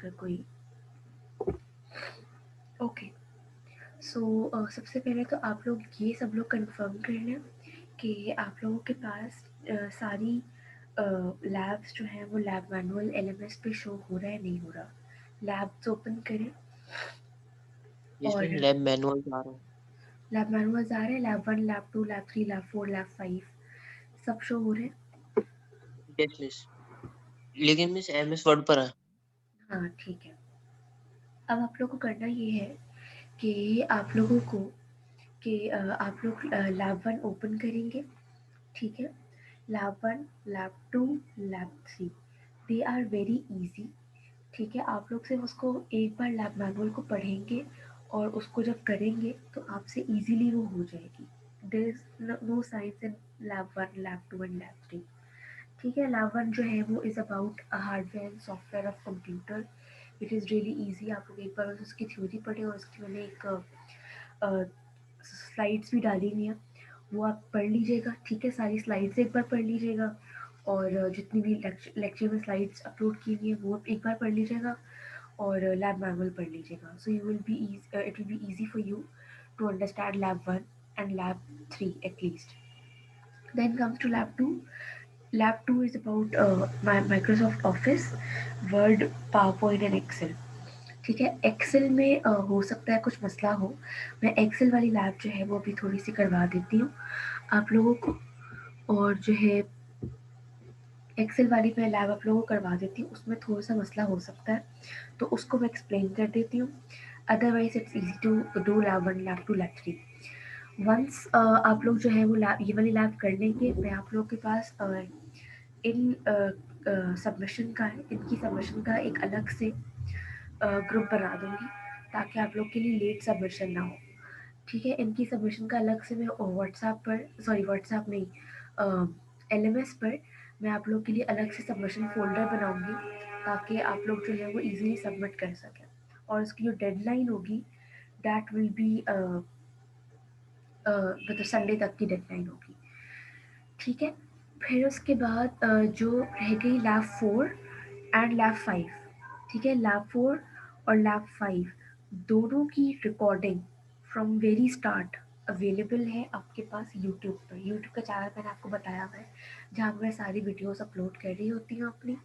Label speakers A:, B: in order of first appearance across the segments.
A: फिर कोई। ओके, सो सबसे पहले तो आप लोग ये सब लोग कंफर्म कर लें कि आप लोगों के पास सारी लैब्स जो हैं वो लैब मैनुअल एलएमएस पे शो हो रहा है नहीं हो रहा। लैब्स ओपन करें
B: यस
A: और
B: मैम, लैब मैनुअल आ रहा है।
A: लैब मैनुअल्स आ रहे हैं, lab 1, lab 2, lab 3, lab 4, lab 5 सब शो हो रहे हैं।
B: यस मिस, लेकिन मिस एमएस वर्ड पर है।
A: हाँ ठीक है। अब आप लोगों को करना ये है कि आप लोगों को आप लोग लैब 1 ओपन करेंगे, ठीक है। Lab 1, lab 2, lab 3 they are very easy, ठीक है। आप लोग सिर्फ उसको एक बार लैब मैनुअल को पढ़ेंगे और उसको जब करेंगे तो आपसे इजीली वो हो जाएगी। There is no science in lab 1, lab 2 and lab 3, ठीक है। लैब 1 जो है वो is about hardware and software of computer, it is really easy. आप लोग एक बार बस उसकी थ्योरी पढ़ें और उसकी मैंने एक स्लाइड्स भी डाली हुई हैं, वो आप पढ़ लीजिएगा, ठीक है। सारी स्लाइड्स एक बार पढ़ लीजिएगा और जितनी भी लेक्चर में स्लाइड्स अपलोड की हुई हैं वो एक बार पढ़ लीजिएगा और लैब मैनुअल पढ़ लीजिएगा। So you will be it will be easy for you to understand lab 1 and lab 3 at least. Then comes to lab 2. Lab 2 is about Microsoft Office, Word, PowerPoint and Excel, ठीक है। Excel में हो सकता है कुछ मसला हो, मैं एक्सेल वाली लैब जो है वो अभी थोड़ी सी करवा देती हूँ आप लोगों को। और जो है एक्सेल वाली मैं लैब आप लोगों को करवा देती हूँ, उसमें थोड़ा सा मसला हो सकता है तो उसको मैं एक्सप्लेन कर देती हूँ। Otherwise it's easy to do lab 1, lab 2, lab 3। Once आप लोग जो है वो लैब ये वाली लैब कर लेंगे, मैं आप लोगों के पास इन सबमिशन का इनकी सबमिशन का एक अलग से ग्रुप बना दूंगी ताकि आप लोग के लिए लेट सबमिशन ना हो, ठीक है। इनकी सबमिशन का अलग से मैं व्हाट्सएप पर, सॉरी व्हाट्सएप नहीं, एलएमएस पर मैं आप लोग के लिए अलग से सबमिशन फोल्डर बनाऊंगी ताकि आप लोग जो है वो इजीली सबमिट कर सकें। और उसकी जो डेडलाइन होगी दैट विल बी मतलब संडे तक की डेडलाइन होगी, ठीक है। फिर उसके बाद जो रह गई लैब 4 एंड लैब 5, ठीक है। लैब 4 और लैब 5 दोनों की recording from very start available है आपके पास यूट्यूब पर। यूट्यूब का चैनल मैंने आपको बताया हुआ है जहाँ मैं सारी वीडियोस अपलोड कर रही होती हूँ अपनी,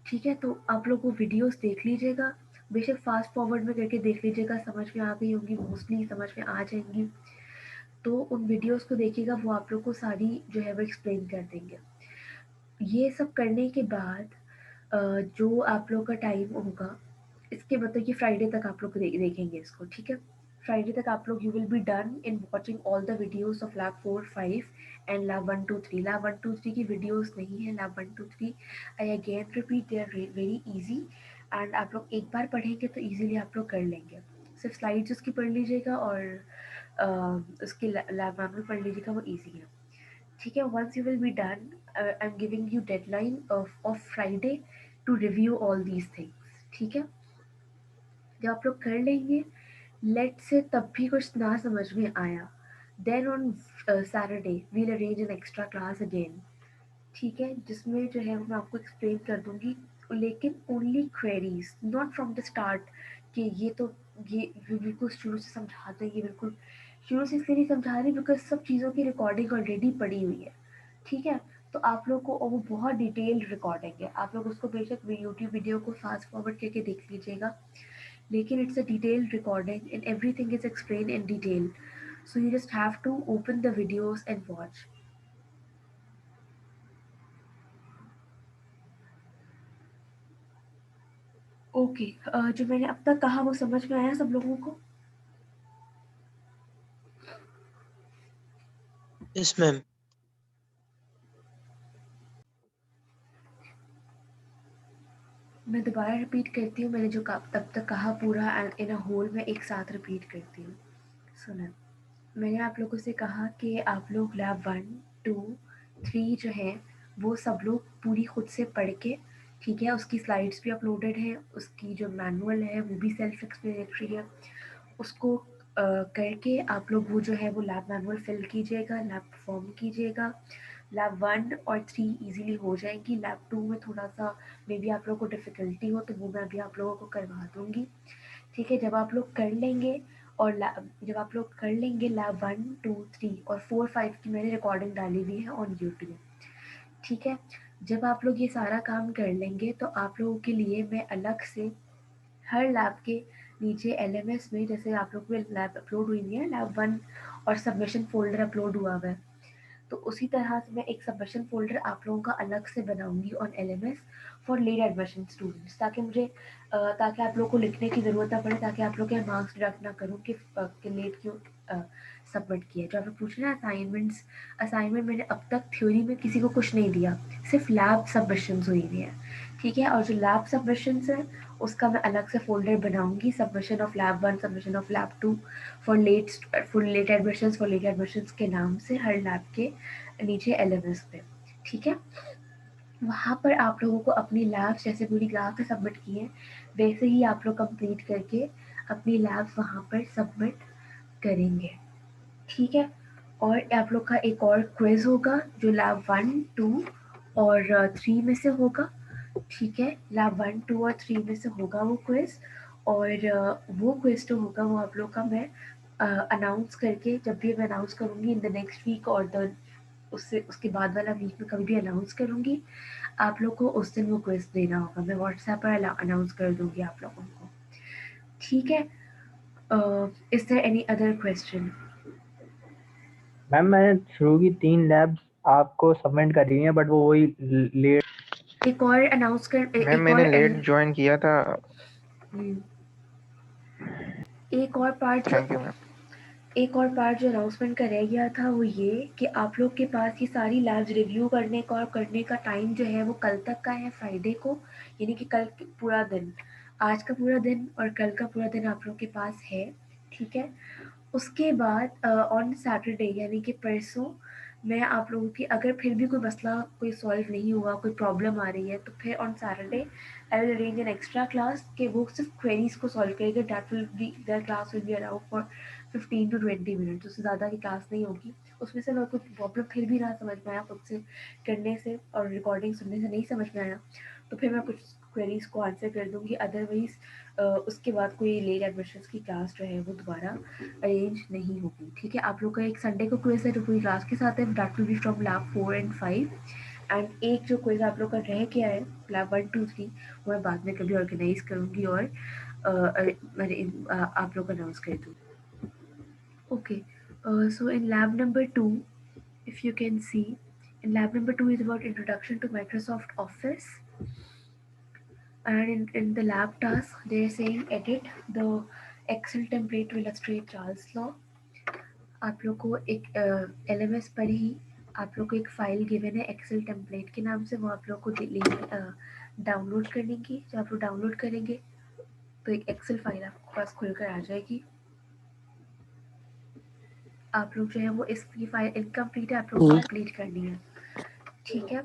A: ठीक है। तो आप लोग वो वीडियोस देख लीजिएगा, बेशक फास्ट फॉरवर्ड में करके देख लीजिएगा, समझ में आ गई होंगी, मोस्टली समझ में आ जाएंगी। तो उन वीडियोस को देखिएगा, वो आप लोग को सारी जो है वो एक्सप्लेन कर देंगे। ये सब करने के बाद जो आप लोग का टाइम होगा इसके मतलब कि फ्राइडे तक आप लोग देखेंगे इसको, ठीक है। फ्राइडे तक आप लोग you will be done in watching all the videos of lab 4, 5 and lab 1, 2, 3। Lab 1, 2, 3 की वीडियोस नहीं है, lab 1, 2, 3 I again repeat they are very easy and आप लोग एक बार पढ़ेंगे तो इजीली आप लोग कर लेंगे। सिर्फ स्लाइड्स उसकी पढ़ लीजिएगा और उसकी लैब मैनुअल पढ़ लीजिएगा, वो इजी है, ठीक है। Once you will be done I am giving you deadline of Friday to review all these things, ठीक है। जब आप लोग कर लेंगे, लेट से तब भी कुछ ना समझ में आया, then on Saturday we'll arrange an extra class again, ठीक है। जिसमें जो है मैं आपको एक्सप्लेन कर दूंगी, लेकिन only queries, not from the start कि ये बिल्कुल शुरू से समझा देंगे, बिल्कुल शुरू से इसलिए नहीं समझा रही बिकॉज सब चीज़ों की रिकॉर्डिंग ऑलरेडी पड़ी हुई है, ठीक है। तो आप लोग को वो बहुत डिटेल्ड रिकॉर्डिंग है, आप लोग उसको बेशक यूट्यूब वीडियो को फास्ट फॉरवर्ड करके देख लीजिएगा, लेकिन it's a detailed recording and everything is explained in detail. So you just have to open the videos and watch. Okay, जो मैंने अब तक कहा वो समझ में आया सब लोगों को?
B: Yes ma'am.
A: मैं दोबारा रिपीट करती हूँ, मैंने जो तब तक कहा पूरा इन अ होल में एक साथ रिपीट करती हूँ। सुना, मैंने आप लोगों से कहा कि आप लोग लैब 1, 2, 3 जो है वो सब लोग पूरी खुद से पढ़ के, ठीक है। उसकी स्लाइड्स भी अपलोडेड है, उसकी जो मैनुअल है वो भी सेल्फ एक्सप्लेनेटरी है, उसको करके आप लोग वो जो है वो लैब मैनुअल फिल कीजिएगा, लैब परफॉर्म कीजिएगा। लैब 1 और 3 ईज़िली हो जाएँगी, लैब 2 में थोड़ा-सा मे बी आप लोगों को डिफ़िकल्टी हो, तो वो मैं अभी आप लोगों को करवा दूँगी, ठीक है? जब आप लोग कर लेंगे और जब आप लोग कर लेंगे लैब 1, 2, 3 और 4, 5 की मैंने रिकॉर्डिंग डाली हुई है ऑन यूट्यूब, ठीक है? जब आप लोग ये सारा काम कर लेंगे, तो आप लोगों के लिए मैं अलग से हर लैब के नीचे एलएमएस में, जैसे आप लोग में लैब अपलोड हुई है, लैब 1 और सबमिशन फ़ोल्डर अपलोड हुआ हुआ है, तो उसी तरह से मैं एक सबमिशन फ़ोल्डर आप लोगों का अलग से बनाऊँगी on LMS for late admission students, ताकि आप लोगों को लिखने की ज़रूरत ना पड़े, ताकि आप लोग के मार्क्स डिडक्ट ना करूँ कि लेट क्यों सबमिट किया। जो आप लोग पूछ रहे हैं असाइनमेंट मैंने अब तक थ्योरी में किसी को कुछ नहीं दिया, सिर्फ लैब सबमिशंस हुई हुई है, ठीक है? और जो लैब सबमिशंस है उसका मैं अलग से फ़ोल्डर बनाऊँगी, submission of lab 1, submission of lab 2 for late admissions के नाम से हर लैब के नीचे एलएमएस पे, ठीक है? वहाँ पर आप लोगों को अपनी लैब्स जैसे पूरी क्लास में सबमिट की है, वैसे ही आप लोग कंप्लीट करके अपनी लैब्स वहाँ पर सबमिट करेंगे, ठीक है? और आप लोग का एक और क्विज़ होगा जो लैब 1, 2 और 3 में से होगा, ठीक है? लैब 1, 2 और 3 में से होगा वो क्विज़, और वो क्विज़ जो होगा वो आप लोग का मैं अनाउंस करके, जब भी मैं अनाउंस करूँगी इन द नेक्स्ट वीक और द उससे उसके बाद वाला वीक में कभी भी अनाउंस करूँगी, आप लोग को उस दिन वो क्विज़ देना होगा, मैं व्हाट्सएप पर अनाउंस कर दूँगी आप लोगों को, ठीक है? Is there any other question?
C: Ma'am मैंने शुरू की 3 लैब्स आपको सबमिट करी हैं, बट वो वही लेट।
A: एक और अनाउंस कर
D: मैम
A: एक
D: मैंने
A: और
D: लेट ज्वाइन किया था।
A: एक और पार्ट जो
D: थैंक यू मैम।
A: एक और पार्ट जो अनाउंसमेंट का रह गया था वो ये कि आप लोग के पास ये सारी लैब्स रिव्यू करने का और करने का टाइम जो है वो कल तक का है, फ्राइडे को, यानी कि कल पूरा दिन, आज का पूरा दिन और कल का पूरा दिन आप लोग के पास है, ठीक है? उसके बाद ऑन सैटरडे यानी कि परसों मैं आप लोगों की, अगर फिर भी कोई मसला कोई सॉल्व नहीं हुआ, कोई प्रॉब्लम आ रही है, तो फिर on Saturday I will arrange an extra class कि वो सिर्फ क्वेरीज को सॉल्व करेगा, that will be there class will be around for 15 to 20 minutes, उससे ज़्यादा की क्लास नहीं होगी। उसमें से अगर कुछ प्रॉब्लम फिर भी ना समझ में आया खुद से करने से और रिकॉर्डिंग सुनने से नहीं समझ में आया, तो फिर मैं कुछ क्वेरीज को आंसर कर दूँगी, अदरवाइज़ उसके बाद कोई लेट एडमिशन्स की क्लास जो है वो दोबारा अरेंज नहीं होगी, ठीक है? आप लोग का एक संडे को क्विज़ है जो पूरी क्लास के साथ है, that will B from lab 4 and 5, and एक जो क्विज़ आप लोग का रह गया है लैब 1, 2, 3, वो मैं बाद में कभी ऑर्गेनाइज़ करूँगी और आप लोग अनाउंस कर दूँगी। Okay, so in lab number 2, if you can see, in lab number 2 is about introduction to Microsoft Office, and in the lab task they are saying edit the Excel template to illustrate Charles law. आप लोग को एक LMS पर ही आप लोग को एक file given है एक्सेल टेम्पलेट के नाम से, वो आप लोग को डाउनलोड करने की, जब आप लोग डाउनलोड करेंगे तो एक एक्सेल फाइल आपके पास खुलकर आ जाएगी। आप लोग जो है वो इसकी फाइल इनकम्प्लीट है, आप लोग को कंप्लीट करनी है, ठीक है?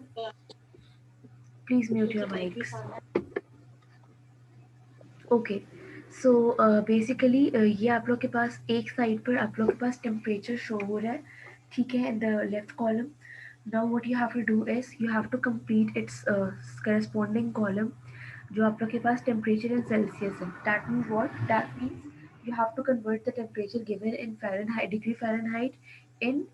A: Please mute your mics. Okay, so basically ये आप लोग के पास एक साइड पर आप लोग के पास टेम्परेचर शो हो रहा है, ठीक है, in the left column. Now what you have to do is you have to complete its corresponding column, जो आप लोग के पास टेम्परेचर इन सेल्सियस है। That means what, that means you have to convert the temperature given in Fahrenheit, degree Fahrenheit in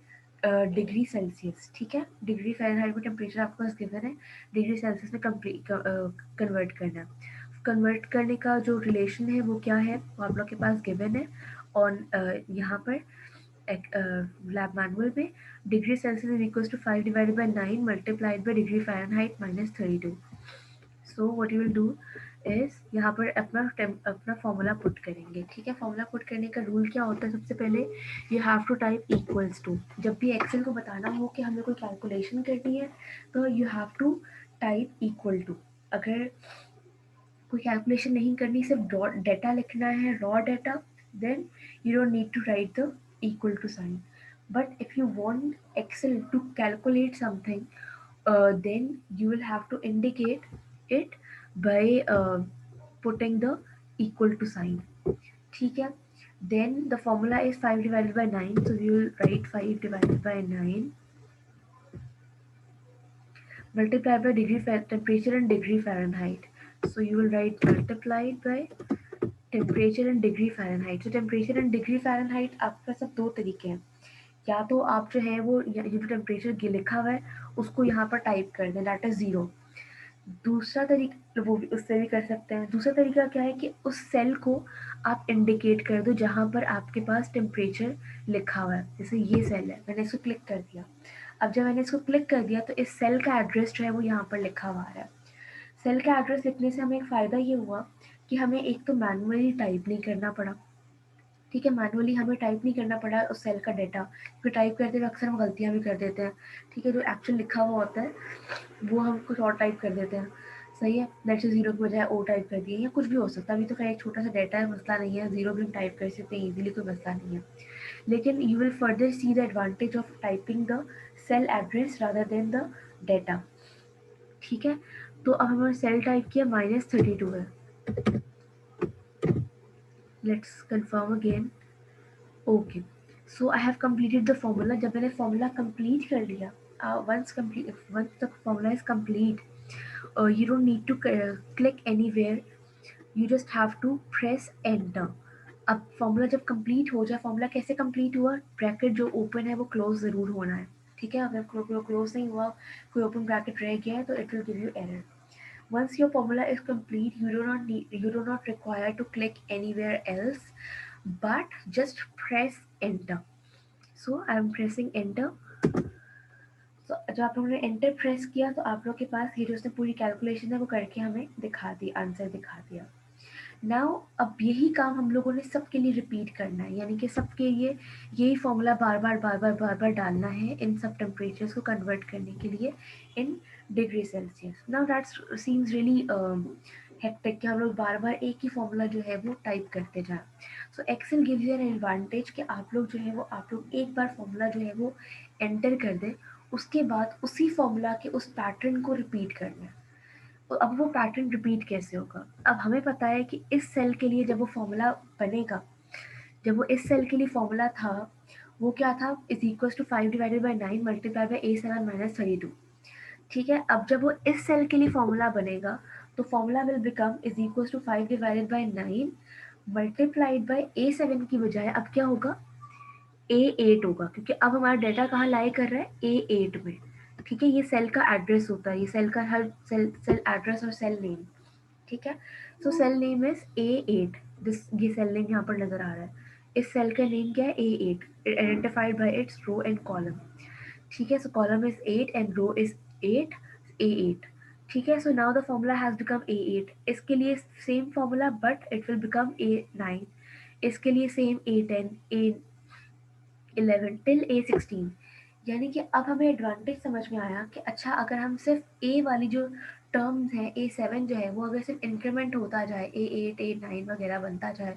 A: degree Celsius, ठीक है? Degree Fahrenheit में temperature आपके पास गिवन है, डिग्री सेल्सियस में कन्वर्ट करना है। कन्वर्ट करने का जो रिलेशन है वो क्या है, वो आप लोग के पास गिवन है ऑन यहाँ पर लैब मैनुअल में। Degree Celsius is equal to 5 divided by 9 multiplied by degree Fahrenheit minus 32। So what you will do is यहाँ पर अपना फॉर्मूला पुट करेंगे, ठीक है? फॉर्मूला पुट करने का रूल क्या होता है, सबसे पहले you have to type equals to. जब भी एक्सेल को बताना हो कि हमें कोई कैलकुलेशन करनी है तो you have to type equal to. अगर कोई कैलकुलेशन नहीं करनी, सिर्फ डेटा लिखना है, raw data, then you don't need to write the equal to sign. But if you want Excel to calculate something, then you will have to indicate it by putting the equal to sign, ठीक है? Then the formula is 5 divided by 9, so we will write 5 divided by 9 multiply by temperature and degree Fahrenheit. So you will write multiplied by temperature in degree Fahrenheit. तो temperature in degree Fahrenheit आपके पास अब दो तरीके हैं, या तो आप जो है वो ये जो टेम्परेचर लिखा हुआ है उसको यहाँ पर टाइप कर दें, दैट इज़ 0। दूसरा तरीका वो भी उससे भी कर सकते हैं। दूसरा तरीका क्या है कि उस सेल को आप इंडिकेट कर दो जहाँ पर आपके पास टेम्परेचर लिखा हुआ है। जैसे ये सेल है, मैंने इसको क्लिक कर दिया। अब जब मैंने इसको क्लिक कर दिया तो इस सेल का एड्रेस जो है वो यहाँ पर लिखा हुआ है। सेल का एड्रेस लिखने से हमें एक फ़ायदा ये हुआ कि हमें एक तो मैनुअली टाइप नहीं करना पड़ा, ठीक है, मैनुअली हमें टाइप नहीं करना पड़ा उस सेल का डेटा, क्योंकि टाइप करते हुए अक्सर हम गलतियाँ भी कर देते हैं, ठीक है, जो एक्चुअल लिखा हुआ होता है वो हम कुछ और टाइप कर देते हैं, सही है, लेट्स से 0 की बजाय ओ टाइप कर दिए या कुछ भी हो सकता है। अभी तो खैर एक छोटा सा डेटा है, मसला नहीं है, 0 भी हम टाइप कर सकते हैं ईजिली, कोई मसला नहीं है। लेकिन you will further see the advantage of typing the cell address rather than the data, ठीक है। तो अब हमारा सेल टाइप किया -32 है, let's confirm again. Okay, so I have completed the formula. जब मैंने फॉर्मूला कंप्लीट कर लिया, once the formula is complete, you don't need to click anywhere, you just have to press enter। अब formula जब complete हो जाए, formula कैसे complete हुआ, ब्रैकेट जो ओपन है वो क्लोज ज़रूर होना है, ठीक है। अगर क्लोज नहीं हुआ, कोई ओपन ब्रैकेट रह गया है तो it will give you error. Once your formula is complete, you do not require to click anywhere else, but just press enter। So I am pressing enter। तो जब आप लोगों ने एंटर प्रेस किया तो आप लोग के पास ये जो उसने पूरी कैलकुलेशन है वो करके हमें दिखा दी, आंसर दिखा दिया। नाउ अब यही काम हम लोगों ने सबके लिए रिपीट करना है, यानी कि सबके लिए यही फॉर्मूला बार बार डालना है इन सब टेम्परेचर्स को कन्वर्ट करने के लिए इन degree Celsius. Now that's seems really hectic कि हम लोग बार बार एक ही फॉर्मूला जो है वो टाइप करते जाएं। So excel gives you an advantage कि आप लोग जो है वो आप लोग एक बार फॉर्मूला जो है वो एंटर कर दें, उसके बाद उसी फॉर्मूला के उस पैटर्न को रिपीट करना है। तो अब वो पैटर्न रिपीट कैसे होगा, अब हमें पता है कि इस सेल के लिए जब वो फॉर्मूला बनेगा, जब वो इस सेल के लिए फॉर्मूला था वो क्या था, is equal to 5/9 multiply by A7 - 32, ठीक है। अब जब वो इस सेल के लिए फॉर्मूला बनेगा तो formula will become is equal to 5/9 multiplied by A7 की बजाय अब क्या होगा, A8 होगा, क्योंकि अब हमारा डेटा कहाँ लाई कर रहा है, A8 में, ठीक है। ये सेल का एड्रेस होता है, ये सेल का हर सेल एड्रेस और सेल नेम, ठीक है। So cell name is A8, this ये सेल नेम यहाँ पर नजर आ रहा है, इस सेल का नेम क्या है, A8, identified by its row and column, ठीक है। So column is 8 and row is 8, A8, ठीक है। So now the formula has become A8, इसके लिए same formula but it will become A9, इसके लिए same A10, A11 till A16। यानी कि अब हमें एडवांटेज समझ में आया कि अच्छा अगर हम सिर्फ ए वाली जो टर्म्स हैं, A7 जो है वो अगर सिर्फ इंक्रीमेंट होता जाए, A8 A9 वगैरह बनता जाए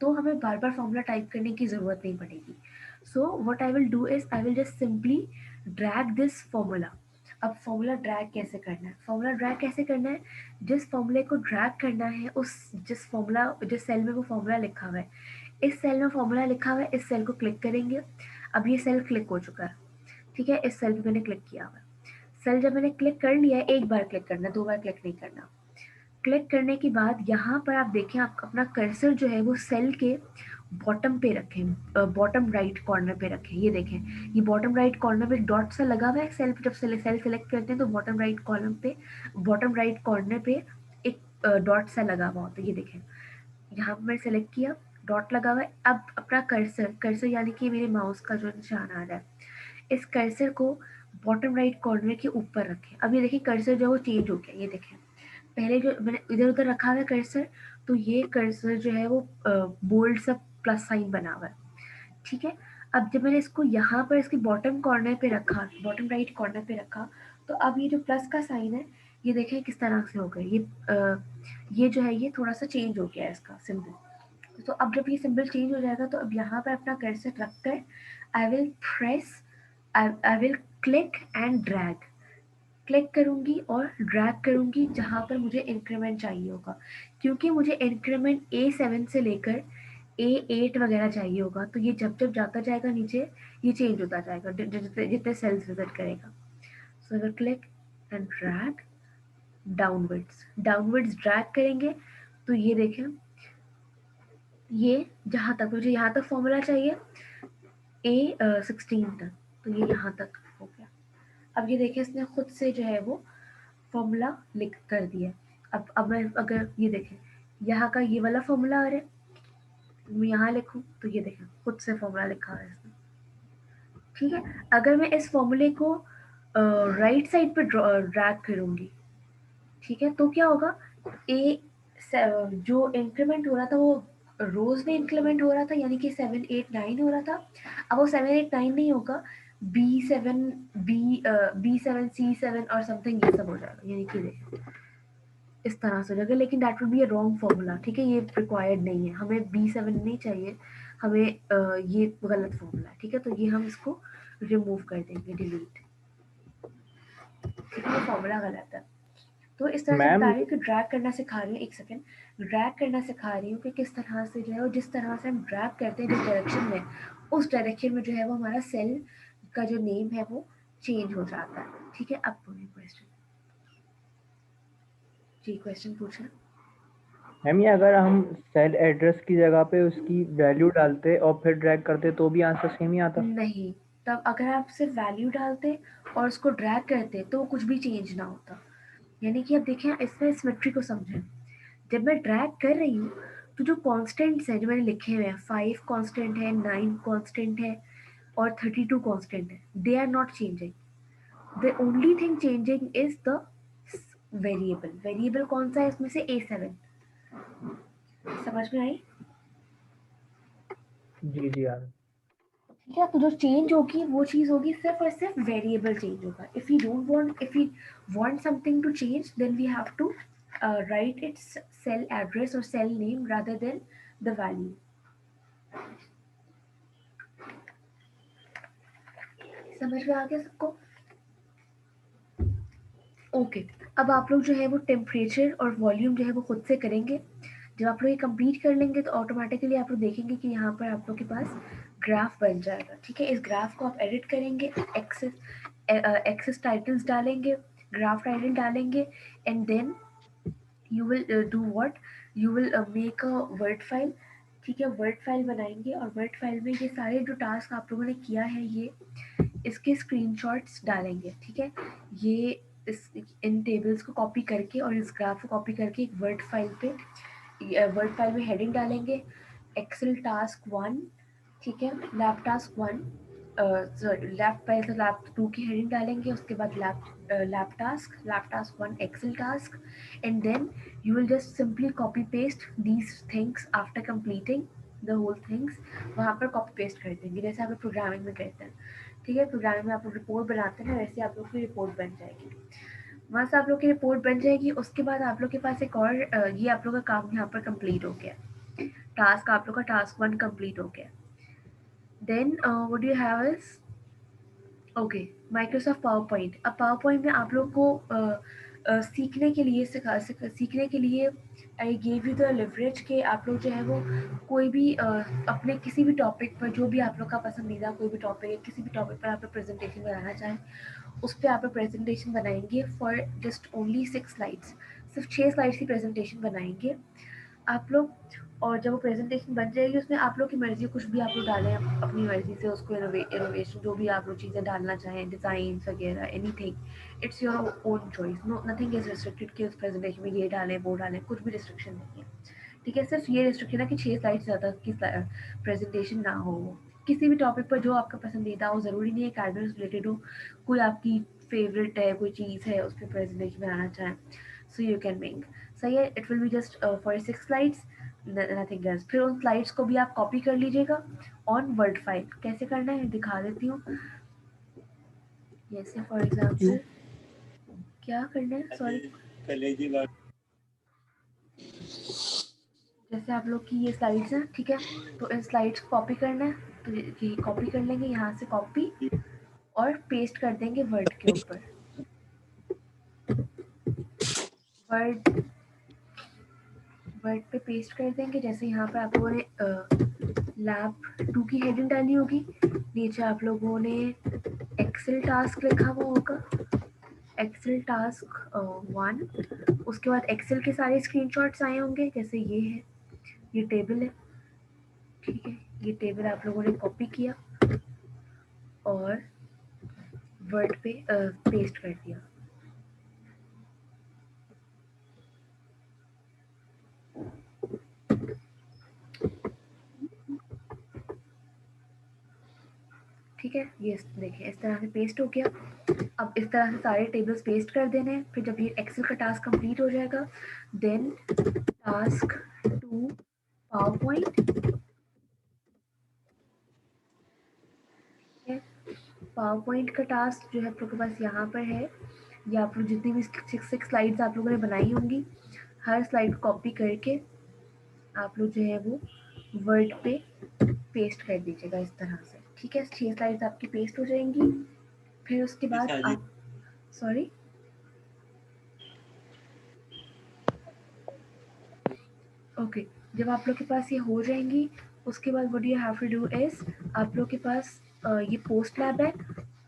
A: तो हमें बार बार फॉर्मूला टाइप करने की ज़रूरत नहीं पड़ेगी। So what I will do is I will just simply drag this formula. अब फॉर्मूला ड्रैग कैसे करना है, फॉर्मूला ड्रैग कैसे करना है, जिस फॉर्मूले को ड्रैग करना है उस जिस सेल में वो फॉर्मूला लिखा हुआ है, इस सेल में फॉर्मूला लिखा हुआ है, इस सेल को क्लिक करेंगे। अब ये सेल क्लिक हो चुका है, ठीक है, इस सेल पे मैंने क्लिक किया हुआ है। सेल जब मैंने क्लिक कर लिया है, एक बार क्लिक करना, दो बार क्लिक नहीं करना। क्लिक करने के बाद यहाँ पर आप देखें, आप अपना कर्सर जो है वो सेल के बॉटम पे रखें, बॉटम राइट कॉर्नर पे रखें। ये देखें, ये बॉटम राइट कॉर्नर पे एक डॉट सा लगा हुआ है सेल पे, जब सेल सेलेक्ट करते हैं तो बॉटम राइट कॉलम पे, बॉटम राइट कॉर्नर पे एक डॉट सा लगा हुआ होता है, ये देखें। यहाँ पर मैंने सेलेक्ट किया, डॉट लगा हुआ है। अब अपना कर्सर कर्सर यानी कि मेरे माउस का जो निशान आ रहा है, इस कर्सर को बॉटम राइट कॉर्नर के ऊपर रखें। अब ये देखिए कर्सर जो है वो चेंज हो गया, ये देखें, पहले जो मैंने इधर उधर रखा हुआ है कर्सर, तो ये कर्सर जो है वो बोल्ड सा प्लस साइन बना हुआ है, ठीक है। अब जब मैंने इसको यहाँ पर इसके बॉटम कॉर्नर पे रखा, बॉटम राइट कॉर्नर पे रखा, तो अब ये जो प्लस का साइन है, ये देखें किस तरह से हो गया, ये जो है ये थोड़ा सा चेंज हो गया है इसका सिंबल। तो अब जब ये सिंबल चेंज हो जाएगा तो अब यहाँ पर अपना कर्सर रख कर I will press, I will click and drag, click करूँगी और ड्रैग करूँगी जहाँ पर मुझे इंक्रीमेंट चाहिए होगा, क्योंकि मुझे इंक्रीमेंट A7 से लेकर A8 वगैरह चाहिए होगा, तो ये जब जब जाता जाएगा नीचे ये चेंज होता जाएगा जितने जितने सेल्स विजिट करेगा। सो अगर click and drag downwards drag करेंगे तो ये देखें, ये जहाँ तक मुझे यहाँ तक फॉर्मूला चाहिए A16 तक, तो ये यहाँ तक हो गया। अब ये देखें इसने खुद से जो है वो फॉर्मूला लिख कर दिया। अब मैं अगर ये देखें यहाँ का ये वाला फॉर्मूला आ रहा है, मैं यहाँ लिखूँ तो ये देखें खुद से फॉर्मूला लिखा है इसने। ठीक है, अगर मैं इस फॉर्मूले को राइट साइड पे ड्रैग करूँगी, ठीक है, तो क्या होगा, ए जो इंक्रीमेंट हो रहा था वो रोज में इंक्रीमेंट हो रहा था, यानी कि 7 8 9 हो रहा था। अब वो 7 8 9 नहीं होगा, B7 B7 C7 और समथिंग ये सब हो जाएगा, यानी कि देखिए इस तरह से हो जाएगा, लेकिन that will be a wrong formula. ठीक है, ये रिक्वायर्ड नहीं है, हमें B7 नहीं चाहिए, हमें ये गलत फॉर्मूला है। ठीक है, तो ये हम इसको रिमूव कर देंगे, डिलीट। ठीक है, फॉर्मूला गलत है। तो इस तरह से
C: मैम
A: बता रही हूँ कि ड्रैग करना सिखा रही हूँ, एक सेकेंड, ड्रैग करना सिखा रही हूँ कि किस तरह से जो है वो, जिस तरह से हम ड्रैग करते हैं जिस डायरेक्शन में, उस डायरेक्शन में जो है वो हमारा सेल का जो नेम है वो चेंज हो जाता है। ठीक है, अब बोलिए क्वेश्चन। जी क्वेश्चन पूछना।
C: मैम, ये अगर हम सेल एड्रेस की जगह पे उसकी वैल्यू डालते और फिर ड्रैग करते तो भी आंसर सेम ही आता?
A: नहीं, तब अगर आप सिर्फ वैल्यू डालते और उसको ड्रैग करते तो कुछ भी चेंज ना होता। यानी कि अब देखें इसमें सिमेट्री को समझें, जब मैं ड्रैग कर रही हूँ तो जो कॉन्स्टेंट्स हैं जो मैंने लिखे हुए हैं, 5 कॉन्स्टेंट है, 9 कॉन्स्टेंट है और 32 कॉन्स्टेंट है, they are not changing. The only thing changing is the variable कौन सा है इसमें से, A7। समझ में आई?
C: जी जी यार।
A: ठीक है, तो जो चेंज होगी वो चीज़ होगी सिर्फ और सिर्फ वेरिएबल चेंज होगा। If we want something to change then we have to write its cell address or cell name rather than the value। समझ में आ गया सबको? ओके, अब आप लोग जो है वो टेम्परेचर और वॉल्यूम जो है वो खुद से करेंगे। जब आप लोग ये कंप्लीट कर लेंगे तो ऑटोमेटिकली आप लोग देखेंगे कि यहाँ पर आप लोग के पास ग्राफ बन जाएगा। ठीक है, इस ग्राफ को आप एडिट करेंगे, एक्सेस टाइटल्स डालेंगे, ग्राफ टाइटल डालेंगे, and then you will do what, you will make a word file। ठीक है, वर्ड फाइल बनाएंगे और वर्ड फाइल में ये सारे जो टास्क आप लोगों ने किया है ये इसके स्क्रीनशॉट्स डालेंगे। ठीक है, ये इस इन टेबल्स को कॉपी करके और इस ग्राफ को कॉपी करके एक वर्ड फाइल पे, वर्ड फाइल में हेडिंग डालेंगे, एक्सेल टास्क 1। ठीक है, लैब टास्क 1, सॉरी लैब पहले तो लैब 2 की हेडिंग डालेंगे, उसके बाद lab task 1 Excel task, and then you will just simply copy paste these things after completing the whole things। वहाँ पर कॉपी पेस्ट कर देंगे जैसे आप लोग प्रोग्रामिंग में करते हैं। ठीक है, प्रोग्रामिंग में आप लोग रिपोर्ट बनाते हैं ना, वैसे आप लोग की रिपोर्ट बन जाएगी। वहाँ से आप लोग की रिपोर्ट बन जाएगी, उसके बाद आप लोग के पास एक और ये आप लोग का काम यहाँ पर कंप्लीट हो गया, टास्क आप लोग का टास्क 1 कंप्लीट हो गया। Then what do you have is okay, Microsoft PowerPoint. अब पावर पॉइंट में आप लोग को सीखने के लिए सीखने के लिए I gave you the leverage के आप लोग जो है वो कोई भी अपने किसी भी टॉपिक पर, जो भी आप लोग का पसंदीदा कोई भी टॉपिक है, किसी भी टॉपिक पर आप लोग प्रेजेंटेशन बनाना चाहें, उस पर आप लोग प्रेजेंटेशन बनाएंगे फॉर जस्ट ओनली 6 स्लाइड्स। सिर्फ 6 स्लाइड्स की प्रेजेंटेशन बनाएंगे आप लोग। और जब वो प्रेजेंटेशन बन जाएगी उसमें आप लोग की मर्जी, कुछ भी आप लोग डालें अपनी मर्जी से उसको, इनोवेशन जो भी आप लोग चीज़ें डालना चाहें, डिज़ाइन वगैरह, anything, it's your own choice. No, nothing is restricted कि उस प्रेजेंटेशन में ये डालें वो डालें, कुछ भी रिस्ट्रिक्शन नहीं है। ठीक है, सिर्फ ये रिस्ट्रिक्शन है कि 6 स्लाइड से ज़्यादा की प्रेजेंटेशन ना हो। किसी भी टॉपिक पर जो आपका पसंदीदा हो, ज़रूरी नहीं है अकेडमिक्स रिलेटेड हो, कोई आपकी फेवरेट है, कोई चीज़ है, उस पर प्रेजेंटेशन बनाना चाहें, सो यू कैन मेक। सही है, it will be just for 6 slides, nothing else. फिर उन स्लाइड्स को भी आप कॉपी कर लीजिएगा ऑन वर्ड फाइल। कैसे करना है दिखा देती हूँ। जैसे फॉर एग्जाम्पल क्या करना है, सॉरी, जैसे आप लोग की ये स्लाइड्स हैं, ठीक है, तो इन स्लाइड्स को कॉपी करना है, तो ये कॉपी कर लेंगे, यहाँ से कॉपी और पेस्ट कर देंगे वर्ड के ऊपर। वर्ड वर्ड पे पेस्ट कर देंगे। जैसे यहाँ पर आप लोगों ने लैब 2 की हेडिंग डाली होगी, नीचे आप लोगों ने एक्सेल टास्क लिखा हुआ होगा, एक्सेल टास्क 1, उसके बाद एक्सेल के सारे स्क्रीनशॉट्स आए होंगे, जैसे ये है, ये टेबल है, ठीक है, ये टेबल आप लोगों ने कॉपी किया और वर्ड पे पेस्ट कर दिया। ठीक है, ये देखिए इस तरह से पेस्ट हो गया। अब इस तरह से सारे टेबल्स पेस्ट कर देने हैं। फिर जब ये एक्सेल का टास्क कंप्लीट हो जाएगा, देन टास्क 2 पावर पॉइंट है। पावर पॉइंट का टास्क जो है आप लोग के पास यहाँ पर है, या आप लोग जितनी भी 6 स्लाइड्स आप लोगों ने बनाई होंगी, हर स्लाइड कॉपी करके आप लोग जो है वो वर्ड पे पेस्ट कर दीजिएगा इस तरह से। ठीक है, 6 स्लाइड्स आपकी पेस्ट हो जाएंगी। फिर उसके बाद आप, सॉरी, ओके, जब आप लोग के पास ये हो जाएंगी, उसके बाद what you have to do is, आप लोग के पास ये पोस्ट लैब है,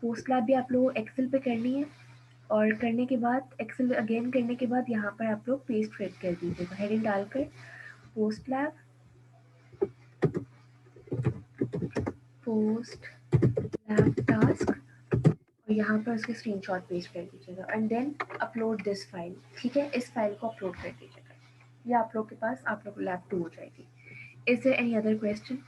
A: पोस्ट लैब भी आप लोगों को एक्सेल पे करनी है, और करने के बाद एक्सेल अगेन करने के बाद यहाँ पर आप लोग पेस्ट फिट कर दीजिएगा, हेडिंग डालकर post lab, post lab task, और यहाँ पर उसके स्क्रीनशॉट पेस्ट कर दीजिएगा and then upload this file. ठीक है, इस फाइल को अपलोड कर दीजिएगा, ये आप लोग के पास आप लोग लैब 2 हो जाएगी। Is there any other question?